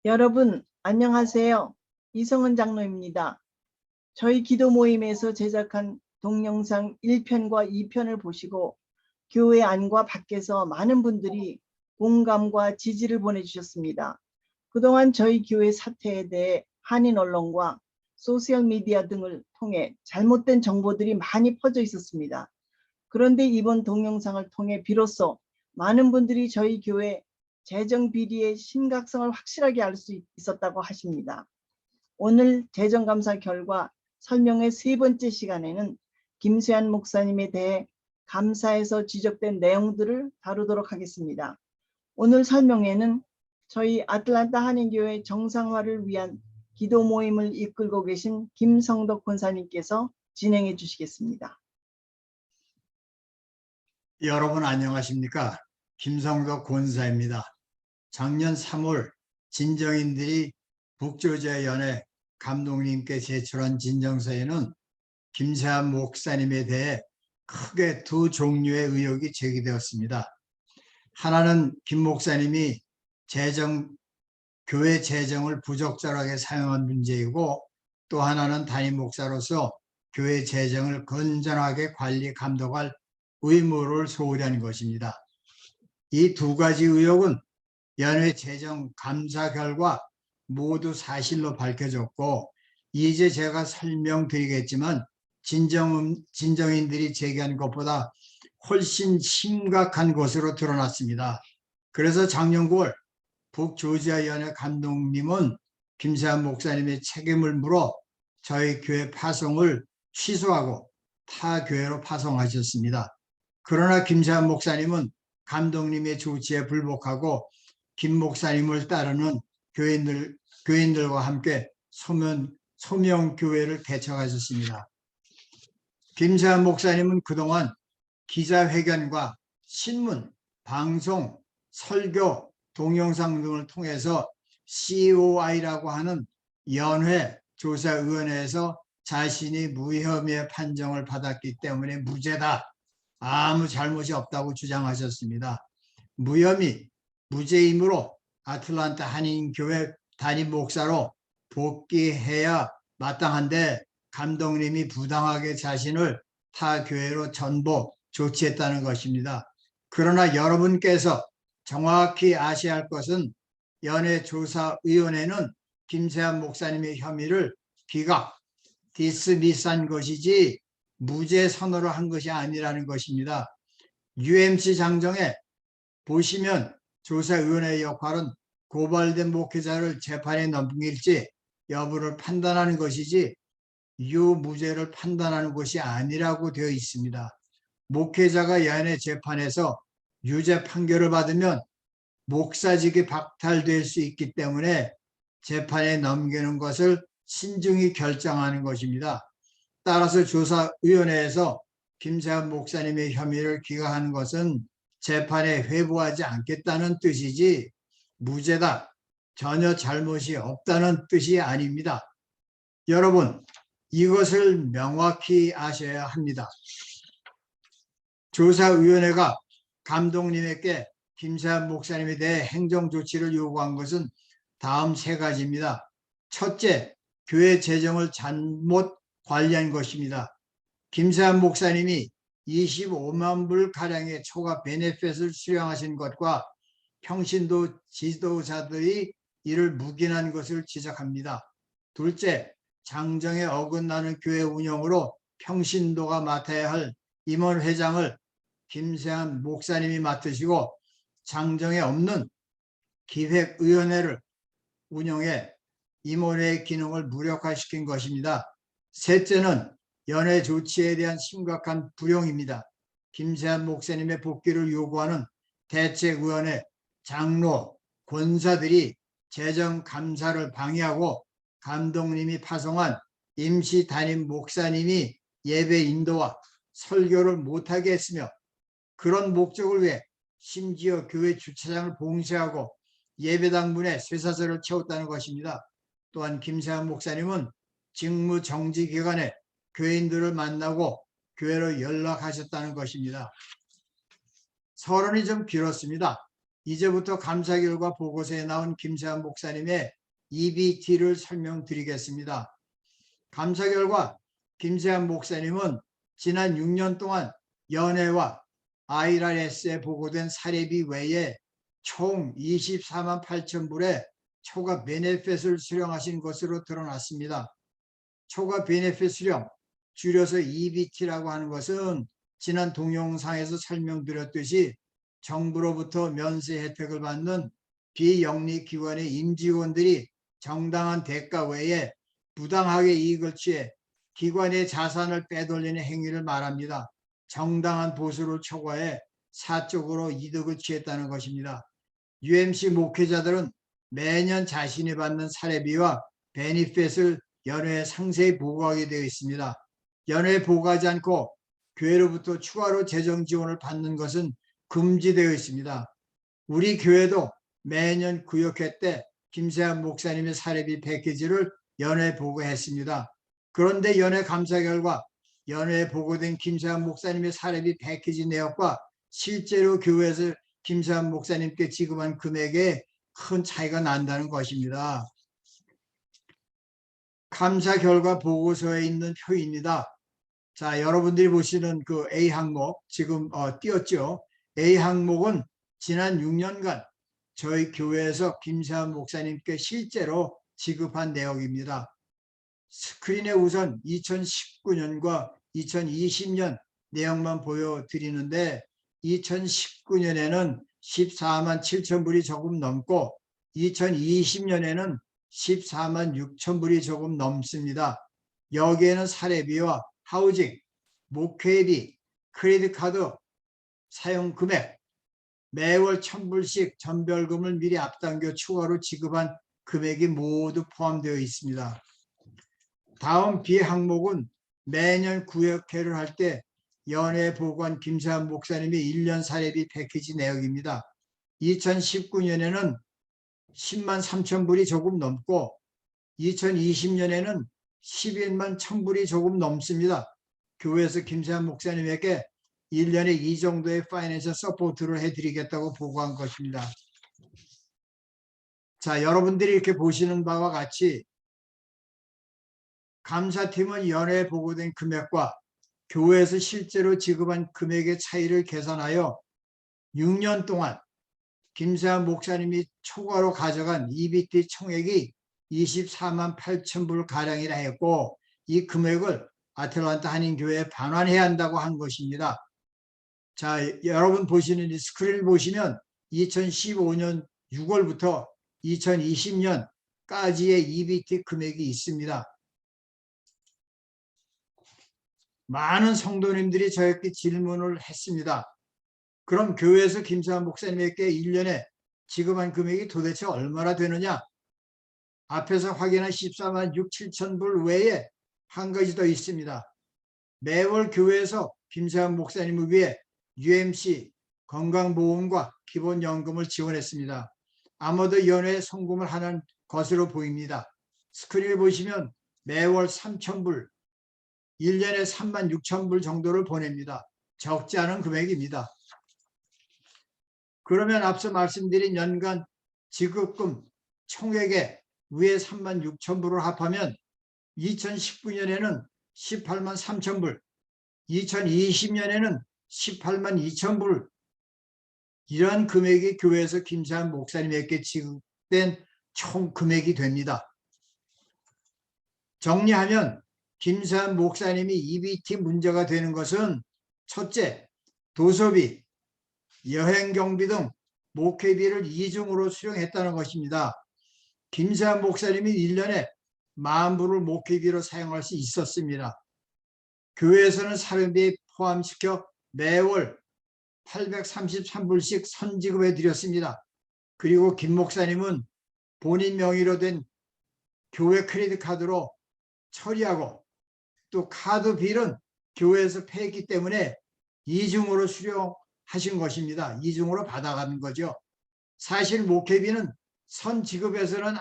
여러분 안녕하세요. 이성은 장로입니다. 저희 기도 모임에서 제작한 동영상 1편과 2편을 보시고 교회 안과 밖에서 많은 분들이 공감과 지지를 보내주셨습니다. 그동안 저희 교회 사태에 대해 한인 언론과 소셜미디어 등을 통해 잘못된 정보들이 많이 퍼져 있었습니다. 그런데 이번 동영상을 통해 비로소 많은 분들이 저희 교회 재정 비리의 심각성을 확실하게 알 수 있었다고 하십니다. 오늘 재정감사 결과 설명의 세 번째 시간에는 김세환 목사님에 대해 감사에서 지적된 내용들을 다루도록 하겠습니다. 오늘 설명회는 저희 아틀란타 한인교회 정상화를 위한 기도 모임을 이끌고 계신 김성덕 권사님께서 진행해 주시겠습니다. 여러분 안녕하십니까? 김성덕 권사입니다. 작년 3월 진정인들이 북조지아연회 감독님께 제출한 진정서에는 김세환 목사님에 대해 크게 두 종류의 의혹이 제기되었습니다. 하나는 김 목사님이 교회 재정을 부적절하게 사용한 문제이고, 또 하나는 담임 목사로서 교회 재정을 건전하게 관리 감독할 의무를 소홀히 한 것입니다. 이 두 가지 의혹은 연회 재정 감사 결과 모두 사실로 밝혀졌고, 이제 제가 설명드리겠지만 진정인들이 제기한 것보다 훨씬 심각한 것으로 드러났습니다. 그래서 작년 9월 북조지아 연회 감독님은 김세환 목사님의 책임을 물어 저희 교회 파송을 취소하고 타 교회로 파송하셨습니다. 그러나 김세환 목사님은 감독님의 조치에 불복하고 김 목사님을 따르는 교인들과 함께 소명교회를 개척하셨습니다. 김세환 목사님은 그동안 기자회견과 신문, 방송, 설교, 동영상 등을 통해서 COI라고 하는 연회 조사위원회에서 자신이 무혐의 판정을 받았기 때문에 무죄다, 아무 잘못이 없다고 주장하셨습니다. 무혐의, 무죄이므로 아틀란타 한인교회 담임 목사로 복귀해야 마땅한데 감독님이 부당하게 자신을 타 교회로 전보 조치했다는 것입니다. 그러나 여러분께서 정확히 아셔야 할 것은 연회조사위원회는 김세환 목사님의 혐의를 기각, 디스미스한 것이지 무죄 선언을 한 것이 아니라는 것입니다. UMC 장정에 보시면 조사위원회의 역할은 고발된 목회자를 재판에 넘길지 여부를 판단하는 것이지 유무죄를 판단하는 것이 아니라고 되어 있습니다. 목회자가 연회 재판에서 유죄 판결을 받으면 목사직이 박탈될 수 있기 때문에 재판에 넘기는 것을 신중히 결정하는 것입니다. 따라서 조사위원회에서 김세환 목사님의 혐의를 기각하는 것은 재판에 회부하지 않겠다는 뜻이지 무죄다, 전혀 잘못이 없다는 뜻이 아닙니다. 여러분, 이것을 명확히 아셔야 합니다. 조사위원회가 감독님에게 김세환 목사님에 대해 행정조치를 요구한 것은 다음 세 가지입니다. 첫째, 교회 재정을 잘못 관리한 것입니다. 김세환 목사님이 25만 불가량의 초과 베네핏을 수령하신 것과 평신도 지도자들이 이를 묵인한 것을 지적합니다. 둘째, 장정에 어긋나는 교회 운영으로 평신도가 맡아야 할 임원회장을 김세환 목사님이 맡으시고 장정에 없는 기획위원회를 운영해 임원회의 기능을 무력화시킨 것입니다. 셋째는 연회 조치에 대한 심각한 불용입니다. 김세환 목사님의 복귀를 요구하는 대책위원회, 장로, 권사들이 재정 감사를 방해하고 감독님이 파송한 임시 담임 목사님이 예배 인도와 설교를 못하게 했으며, 그런 목적을 위해 심지어 교회 주차장을 봉쇄하고 예배당 문에 쇠사슬을 채웠다는 것입니다. 또한 김세환 목사님은 직무 정지 기간에 교인들을 만나고 교회로 연락하셨다는 것입니다. 서론이 좀 길었습니다. 이제부터 감사 결과 보고서에 나온 김세환 목사님의 EBT를 설명드리겠습니다. 감사 결과 김세환 목사님은 지난 6년 동안 연회와 IRS에 보고된 사례비 외에 총 24만 8천 불의 초과 베네핏을 수령하신 것으로 드러났습니다. 초과 베네핏 수령, 줄여서 EBT라고 하는 것은 지난 동영상에서 설명드렸듯이 정부로부터 면세 혜택을 받는 비영리 기관의 임직원들이 정당한 대가 외에 부당하게 이익을 취해 기관의 자산을 빼돌리는 행위를 말합니다. 정당한 보수를 초과해 사적으로 이득을 취했다는 것입니다. UMC 목회자들은 매년 자신이 받는 사례비와 베니핏을 연회에 상세히 보고하게 되어 있습니다. 연회에 보고하지 않고 교회로부터 추가로 재정 지원을 받는 것은 금지되어 있습니다. 우리 교회도 매년 구역회 때 김세환 목사님의 사례비 패키지를 연회에 보고했습니다. 그런데 연회 감사 결과 연회에 보고된 김세환 목사님의 사례비 패키지 내역과 실제로 교회에서 김세환 목사님께 지급한 금액에 큰 차이가 난다는 것입니다. 감사 결과 보고서에 있는 표입니다. 자, 여러분들이 보시는 그 A 항목 지금 띄었죠. A 항목은 지난 6년간 저희 교회에서 김세환 목사님께 실제로 지급한 내역입니다. 스크린에 우선 2019년과 2020년 내용만 보여드리는데 2019년에는 14만 7천 불이 조금 넘고 2020년에는 14만 6천 불이 조금 넘습니다. 여기에는 사례비와 하우징, 목회비, 크레딧 카드 사용 금액, 매월 1,000불씩 전별금을 미리 앞당겨 추가로 지급한 금액이 모두 포함되어 있습니다. 다음 B 항목은 매년 구역회를 할 때 연회 보관 김세환 목사님의 1년 사례비 패키지 내역입니다. 2019년에는 10만 3천 불이 조금 넘고 2020년에는 11만 1,000불이 조금 넘습니다. 교회에서 김세환 목사님에게 1년에 이 정도의 파이낸셜 서포트를 해드리겠다고 보고한 것입니다. 자, 여러분들이 이렇게 보시는 바와 같이 감사팀은 연회에 보고된 금액과 교회에서 실제로 지급한 금액의 차이를 계산하여 6년 동안 김세환 목사님이 초과로 가져간 EBT 총액이 24만 8천 불 가량이라 했고 이 금액을 아틀란타 한인교회에 반환해야 한다고 한 것입니다. 자, 여러분 보시는 이 스크린을 보시면 2015년 6월부터 2020년까지의 EBT 금액이 있습니다. 많은 성도님들이 저에게 질문을 했습니다. 그럼 교회에서 김세환 목사님에게 1년에 지급한 금액이 도대체 얼마나 되느냐? 앞에서 확인한 14만 6, 7천 불 외에 한 가지 더 있습니다. 매월 교회에서 김세환 목사님을 위해 UMC 건강보험과 기본연금을 지원했습니다. 아마도 연회에 송금을 하는 것으로 보입니다. 스크린을 보시면 매월 3천 불, 1년에 3만 6천 불 정도를 보냅니다. 적지 않은 금액입니다. 그러면 앞서 말씀드린 연간 지급금 총액에 위에 3만 6천 불을 합하면 2019년에는 18만 3천 불, 2020년에는 18만 2천 불, 이러한 금액이 교회에서 김세환 목사님에게 지급된 총 금액이 됩니다. 정리하면 김세환 목사님이 EBT 문제가 되는 것은 첫째, 도서비, 여행경비 등 목회비를 이중으로 수령했다는 것입니다. 김세환 목사님이 1년에 10,000불을 목회비로 사용할 수 있었습니다. 교회에서는 사례비에 포함시켜 매월 833불씩 선지급해 드렸습니다. 그리고 김 목사님은 본인 명의로 된 교회 크레딧 카드로 처리하고 또 카드 빌은 교회에서 폐했기 때문에 이중으로 수령하신 것입니다. 이중으로 받아가는 거죠. 사실 목회비는 선지급해서는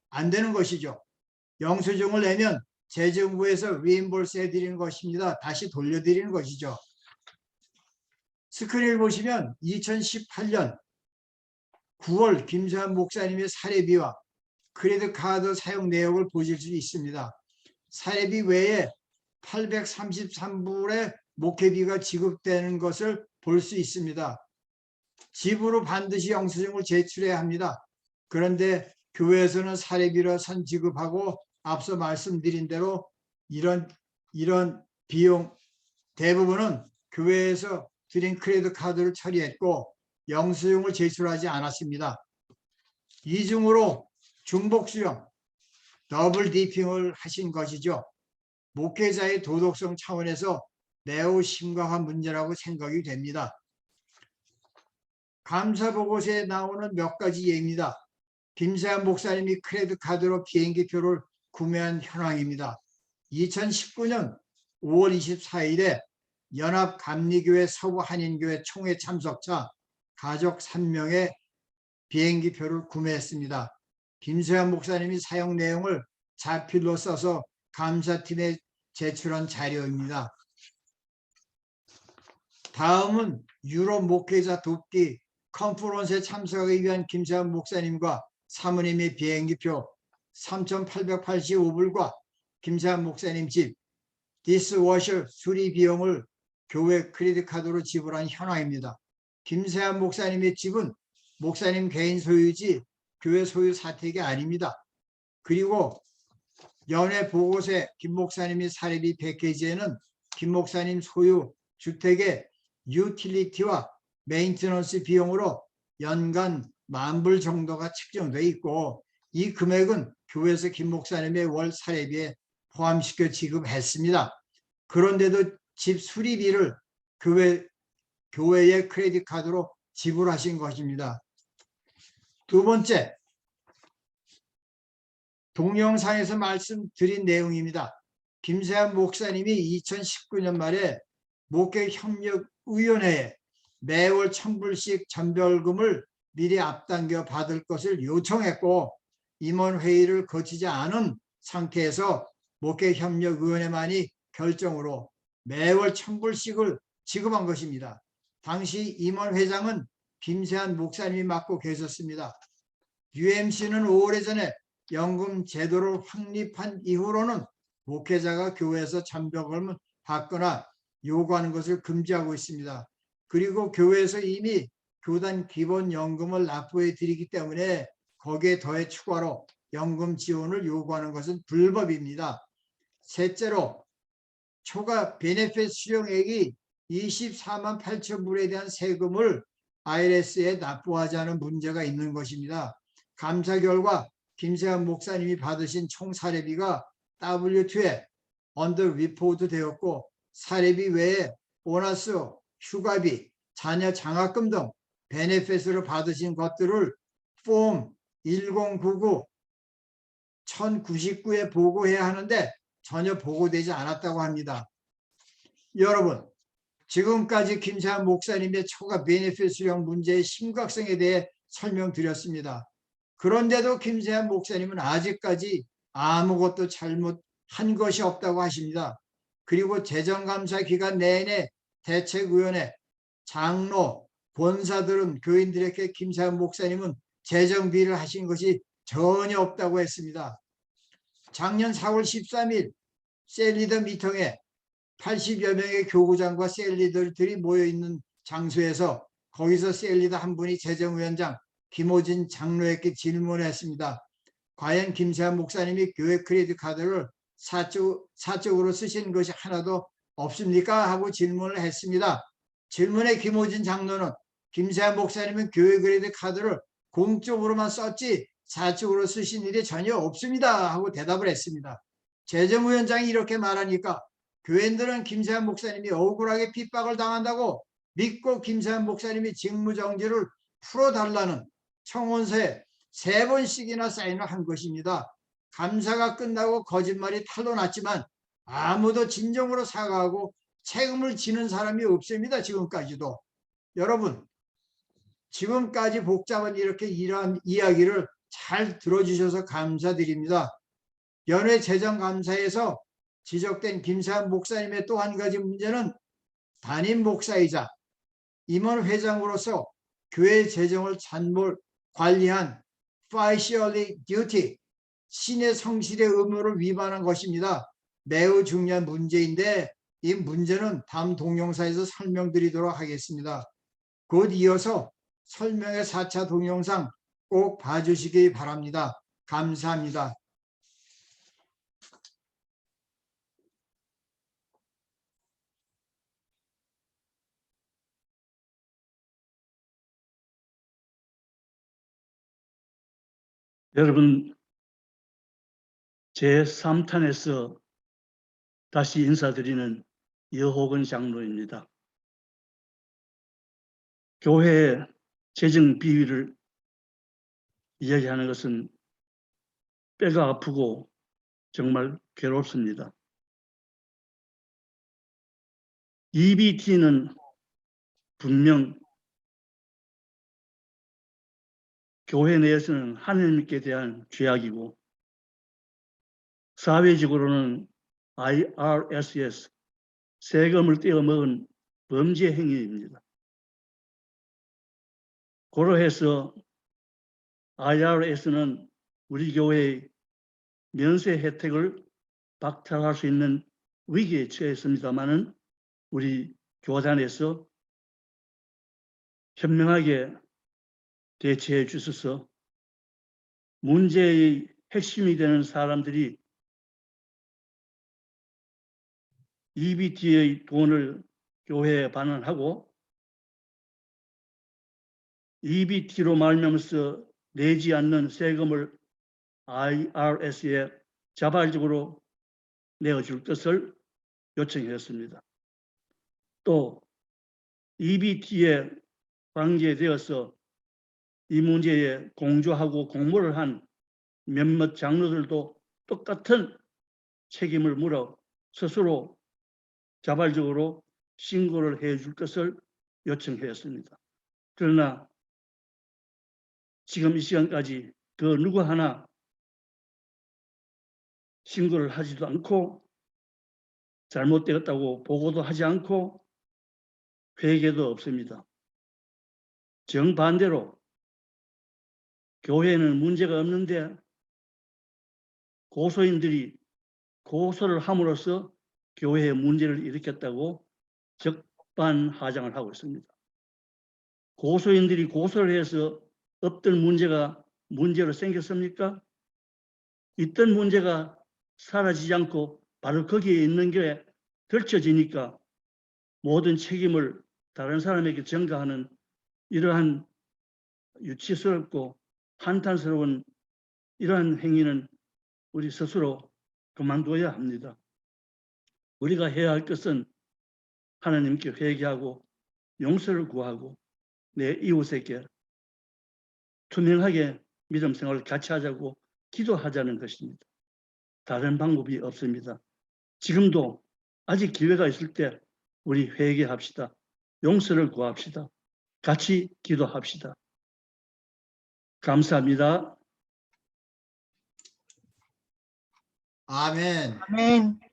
안 되는 것이죠. 영수증을 내면 재정부에서 리임버스 해드리는 것입니다. 다시 돌려드리는 것이죠. 스크린을 보시면 2018년 9월 김세환 목사님의 사례비와 크레딧 카드 사용 내역을 보실 수 있습니다. 사례비 외에 833불의 목회비가 지급되는 것을 볼 수 있습니다. 집으로 반드시 영수증을 제출해야 합니다. 그런데 교회에서는 사례비로 선 지급하고 앞서 말씀드린 대로 이런 비용 대부분은 교회에서 드린 크레딧 카드를 처리했고 영수증을 제출하지 않았습니다. 이중으로 중복 수령, 더블 디핑을 하신 것이죠. 목회자의 도덕성 차원에서 매우 심각한 문제라고 생각이 됩니다. 감사보고서에 나오는 몇 가지 예입니다. 김세환 목사님이 크레딧 카드로 비행기표를 구매한 현황입니다. 2019년 5월 24일에 연합감리교회 서부한인교회 총회 참석자 가족 3명의 비행기표를 구매했습니다. 김세환 목사님이 사용 내용을 자필로 써서 감사팀에 제출한 자료입니다. 다음은 유럽 목회자 돕기 컨퍼런스에 참석하기 위한 김세환 목사님과 사모님의 비행기표 3,885불과 김세환 목사님 집 디스워셔 수리 비용을 교회 크레딧 카드로 지불한 현황입니다. 김세환 목사님의 집은 목사님 개인 소유지 교회 소유 사택이 아닙니다. 그리고 연회 보고서에 김 목사님이 사례비 패키지에는 김 목사님 소유 주택의 유틸리티와 메인테넌스 비용으로 연간 10,000불 정도가 책정되어 있고 이 금액은 교회에서 김 목사님의 월 사례비에 포함시켜 지급했습니다. 그런데도 집 수리비를 교회의 크레딧 카드로 지불하신 것입니다. 두 번째, 동영상에서 말씀드린 내용입니다. 김세환 목사님이 2019년 말에 목회협력위원회에 매월 1,000불씩 전별금을 미리 앞당겨 받을 것을 요청했고 임원회의를 거치지 않은 상태에서 목회협력위원회만이 결정으로 매월 1,000불씩을 지급한 것입니다. 당시 임원회장은 김세환 목사님이 맡고 계셨습니다. UMC는 오래전에 연금 제도를 확립한 이후로는 목회자가 교회에서 전별금을 받거나 요구하는 것을 금지하고 있습니다. 그리고 교회에서 이미 교단 기본연금을 납부해 드리기 때문에 거기에 더해 추가로 연금 지원을 요구하는 것은 불법입니다. 셋째로 초과 베네핏 수령액이 24만 8천 불에 대한 세금을 IRS에 납부하지 않은 문제가 있는 것입니다. 감사 결과 김세환 목사님이 받으신 총 사례비가 W2에 언더 리포트 되었고 사례비 외에 보너스, 휴가비, 자녀 장학금 등 베네핏으로 받으신 것들을 폼 1099-1099에 보고해야 하는데 전혀 보고되지 않았다고 합니다. 여러분, 지금까지 김세환 목사님의 초과 베네핏 수령 문제의 심각성에 대해 설명드렸습니다. 그런데도 김세환 목사님은 아직까지 아무것도 잘못한 것이 없다고 하십니다. 그리고 재정감사 기간 내내 대책위원회, 장로, 권사들은 교인들에게 김세환 목사님은 재정비를 하신 것이 전혀 없다고 했습니다. 작년 4월 13일 셀리더 미팅에 80여 명의 교구장과 셀리더들이 모여있는 장소에서 거기서 셀리더 한 분이 재정위원장 김호진 장로에게 질문했습니다. 과연 김세환 목사님이 교회 크레딧 카드를 사적으로 쓰신 것이 하나도 없습니까? 하고 질문을 했습니다. 질문에 김호진 장로는 김세환 목사님은 교회 크레딧 카드를 공적으로만 썼지 사적으로 쓰신 일이 전혀 없습니다 하고 대답을 했습니다. 재정위원장이 이렇게 말하니까 교인들은 김세환 목사님이 억울하게 핍박을 당한다고 믿고 김세환 목사님이 직무정지를 풀어달라는 청원서에 3번씩이나 사인을 한 것입니다. 감사가 끝나고 거짓말이 탄로 났지만 아무도 진정으로 사과하고 책임을 지는 사람이 없습니다. 지금까지도. 여러분, 지금까지 복잡한 이렇게 이러한 이야기를 잘 들어주셔서 감사드립니다. 연회 재정감사에서 지적된 김세환 목사님의 또 한 가지 문제는 담임 목사이자 임원 회장으로서 교회 재정을 잔몰 관리한 fiduciary duty, 신의 성실의 의무를 위반한 것입니다. 매우 중요한 문제인데 이 문제는 다음 동영상에서 설명드리도록 하겠습니다. 곧 이어서 설명의 4차 동영상 꼭 봐주시기 바랍니다. 감사합니다. 여러분, 제3탄에서 다시 인사드리는 여호건 장로입니다. 교회의 재정 비위를 이야기하는 것은 뼈가 아프고 정말 괴롭습니다. EBT는 분명 교회 내에서는 하나님께 대한 죄악이고 사회적으로는 IRS, 세금을 떼어먹은 범죄 행위입니다. 고로해서 IRS는 우리 교회의 면세 혜택을 박탈할 수 있는 위기에 처했습니다마는 우리 교단에서 현명하게 대처해 주셔서 문제의 핵심이 되는 사람들이 EBT의 돈을 교회에 반환하고 EBT로 말미암아서 내지 않는 세금을 IRS에 자발적으로 내어줄 것을 요청했습니다. 또 EBT에 관계되어서 이 문제에 공조하고 공모를 한 몇몇 장로들도 똑같은 책임을 물어 스스로 자발적으로 신고를 해줄 것을 요청했습니다. 그러나 지금 이 시간까지 그 누구 하나 신고를 하지도 않고 잘못되었다고 보고도 하지 않고 회개도 없습니다. 정반대로 교회에는 문제가 없는데 고소인들이 고소를 함으로써 교회에 문제를 일으켰다고 적반하장을 하고 있습니다. 고소인들이 고소를 해서 없던 문제가 문제로 생겼습니까? 있던 문제가 사라지지 않고 바로 거기에 있는 게 펼쳐지니까 모든 책임을 다른 사람에게 전가하는 이러한 유치스럽고 한탄스러운 이러한 행위는 우리 스스로 그만둬야 합니다. 우리가 해야 할 것은 하나님께 회개하고 용서를 구하고 내 이웃에게 투명하게 믿음 생활을 같이 하자고 기도하자는 것입니다. 다른 방법이 없습니다. 지금도 아직 기회가 있을 때 우리 회개합시다. 용서를 구합시다. 같이 기도합시다. 감사합니다. 아멘. 아멘.